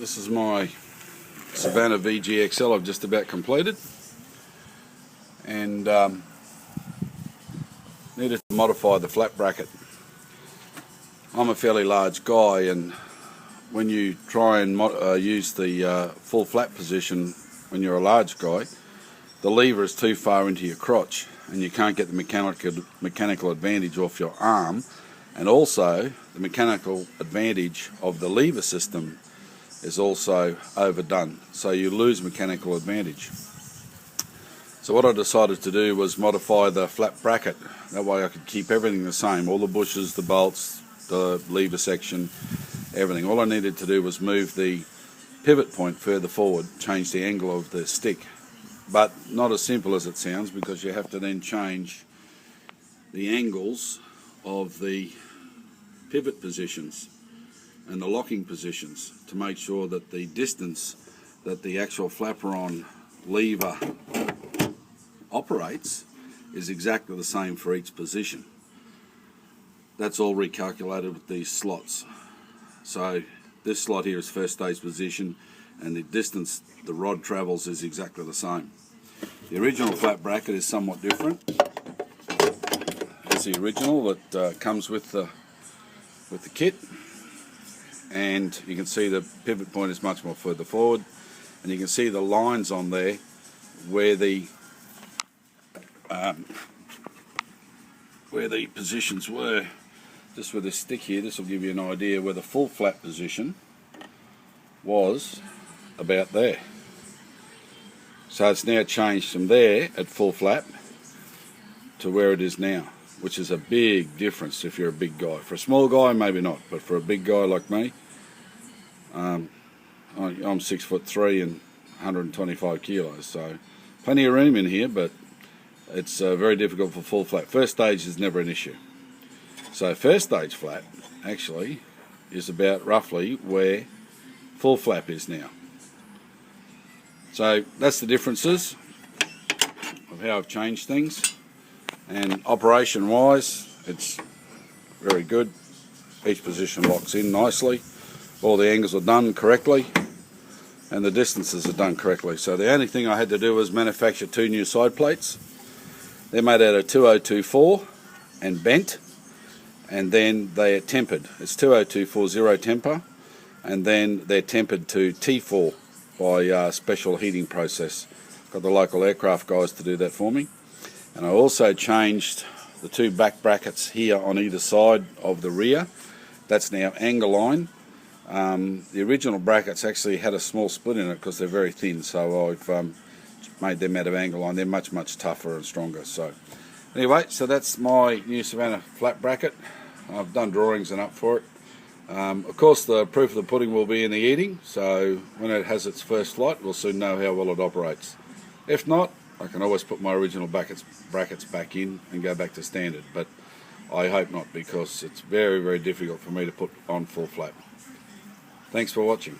This is my Savannah VG XL I've just about completed, and needed to modify the flat bracket. I'm a fairly large guy, and when you try and use the full flat position when you're a large guy, the lever is too far into your crotch and you can't get the mechanical advantage off your arm, and also the mechanical advantage of the lever system is also overdone, so you lose mechanical advantage. So what I decided to do was modify the flat bracket. That way I could keep everything the same, all the bushes, the bolts, the lever section, everything. All I needed to do was move the pivot point further forward, change the angle of the stick. But not as simple as it sounds, because you have to then change the angles of the pivot positions and the locking positions to make sure that the distance that the actual flaperon lever operates is exactly the same for each position. That's all recalculated with these slots. So this slot here is first stage position, and the distance the rod travels is exactly the same. The original flat bracket is somewhat different. It's the original that comes with the kit, and you can see the pivot point is much more further forward, and you can see the lines on there where the positions were. Just with this stick here, this will give you an idea where the full flat position was, about there. So it's now changed from there at full flat to where it is now, which is a big difference if you're a big guy. For a small guy, maybe not, but for a big guy like me, I'm 6'3" and 125 kilos, so plenty of room in here, but it's very difficult for full flat. First stage is never an issue. So first stage flat actually is about roughly where full flap is now. So that's the differences of how I've changed things, and operation wise it's very good. Each position locks in nicely, all the angles are done correctly, and the distances are done correctly. So the only thing I had to do was manufacture two new side plates. They're made out of 2024 and bent, and then they are tempered. It's 20240 temper, and then they're tempered to T4 by a special heating process. Got the local aircraft guys to do that for me. And I also changed the two back brackets here on either side of the rear. That's now angle line. The original brackets actually had a small split in it because they're very thin, so I've made them out of angle line. They're much tougher and stronger. So anyway, so that's my new Savannah flat bracket. I've done drawings and up for it. Of course, the proof of the pudding will be in the eating, so when it has its first flight, we'll soon know how well it operates. If not, I can always put my original brackets back in and go back to standard, but I hope not, because it's very difficult for me to put on full flat. Thanks for watching.